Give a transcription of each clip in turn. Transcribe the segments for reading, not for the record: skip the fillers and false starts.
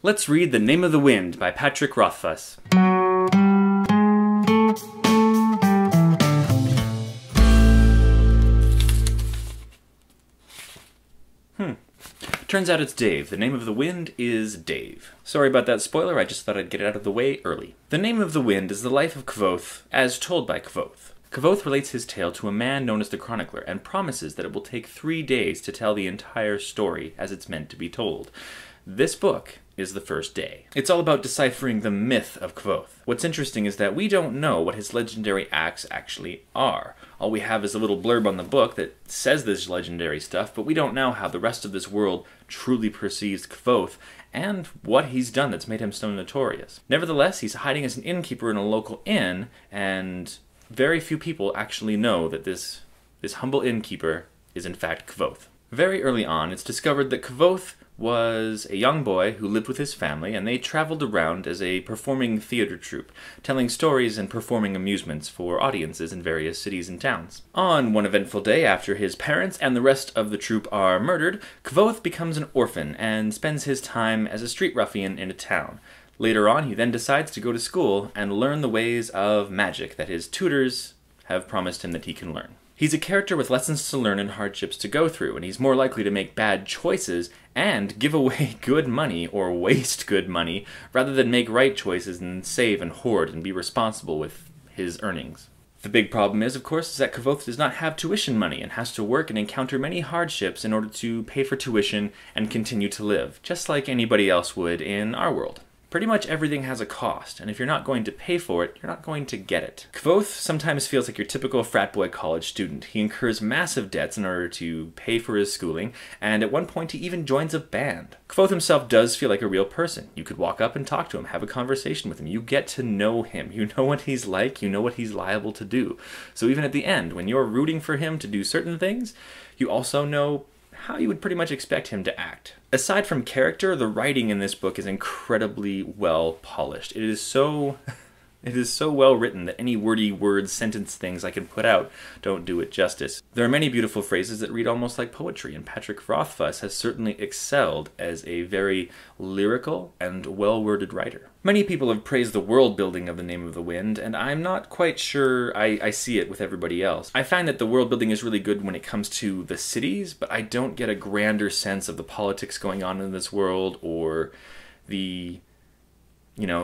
Let's read The Name of the Wind by Patrick Rothfuss. Turns out it's Dave. The name of the wind is Dave. Sorry about that spoiler, I just thought I'd get it out of the way early. The Name of the Wind is the life of Kvothe as told by Kvothe. Kvothe relates his tale to a man known as the Chronicler and promises that it will take 3 days to tell the entire story as it's meant to be told. This book is the first day. It's all about deciphering the myth of Kvothe. What's interesting is that we don't know what his legendary acts actually are. All we have is a little blurb on the book that says this legendary stuff, but we don't know how the rest of this world truly perceives Kvothe and what he's done that's made him so notorious. Nevertheless, he's hiding as an innkeeper in a local inn, and very few people actually know that this humble innkeeper is in fact Kvothe. Very early on, it's discovered that Kvothe was a young boy who lived with his family, and they traveled around as a performing theater troupe, telling stories and performing amusements for audiences in various cities and towns. On one eventful day, after his parents and the rest of the troupe are murdered, Kvothe becomes an orphan and spends his time as a street ruffian in a town. Later on, he then decides to go to school and learn the ways of magic that his tutors have promised him that he can learn. He's a character with lessons to learn and hardships to go through, and he's more likely to make bad choices and give away good money or waste good money rather than make right choices and save and hoard and be responsible with his earnings. The big problem is, of course, is that Kvothe does not have tuition money and has to work and encounter many hardships in order to pay for tuition and continue to live, just like anybody else would in our world. Pretty much everything has a cost, and if you're not going to pay for it, you're not going to get it. Kvothe sometimes feels like your typical frat boy college student. He incurs massive debts in order to pay for his schooling, and at one point he even joins a band. Kvothe himself does feel like a real person. You could walk up and talk to him, have a conversation with him. You get to know him. You know what he's like, you know what he's liable to do. So even at the end, when you're rooting for him to do certain things, you also know how you would pretty much expect him to act. Aside from character, the writing in this book is incredibly well polished. It is so well written that any wordy word sentence things I can put out don't do it justice. There are many beautiful phrases that read almost like poetry, and Patrick Rothfuss has certainly excelled as a very lyrical and well-worded writer. Many people have praised the world building of The Name of the Wind, and I'm not quite sure I see it with everybody else. I find that the world building is really good when it comes to the cities, but I don't get a grander sense of the politics going on in this world or the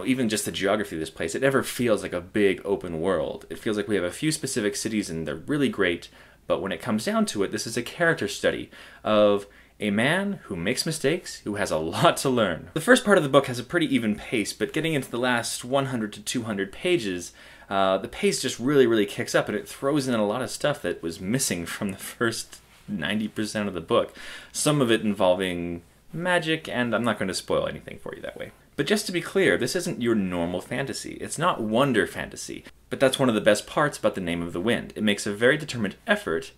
even just the geography of this place. It never feels like a big open world. It feels like we have a few specific cities and they're really great, but when it comes down to it, this is a character study of a man who makes mistakes, who has a lot to learn. The first part of the book has a pretty even pace, but getting into the last 100 to 200 pages, the pace just really kicks up, and it throws in a lot of stuff that was missing from the first 90% of the book. Some of it involving magic, and I'm not going to spoil anything for you that way. But just to be clear, this isn't your normal fantasy. It's not wonder fantasy. But that's one of the best parts about The Name of the Wind. It makes a very determined effort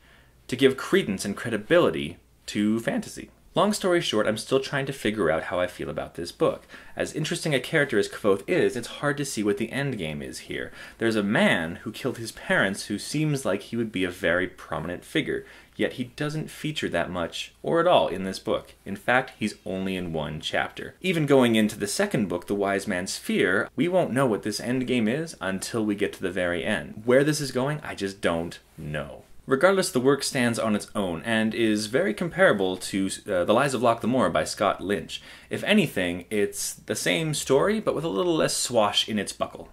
to give credence and credibility to fantasy. Long story short, I'm still trying to figure out how I feel about this book. As interesting a character as Kvothe is, it's hard to see what the end game is here. There's a man who killed his parents who seems like he would be a very prominent figure, yet he doesn't feature that much or at all in this book. In fact, he's only in one chapter. Even going into the second book, The Wise Man's Fear, we won't know what this end game is until we get to the very end. Where this is going, I just don't know. Regardless, the work stands on its own and is very comparable to The Lies of Locke the Moor by Scott Lynch. If anything, it's the same story, but with a little less swash in its buckle.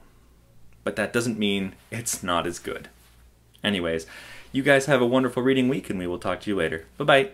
But that doesn't mean it's not as good. Anyways, you guys have a wonderful reading week, and we will talk to you later. Bye-bye.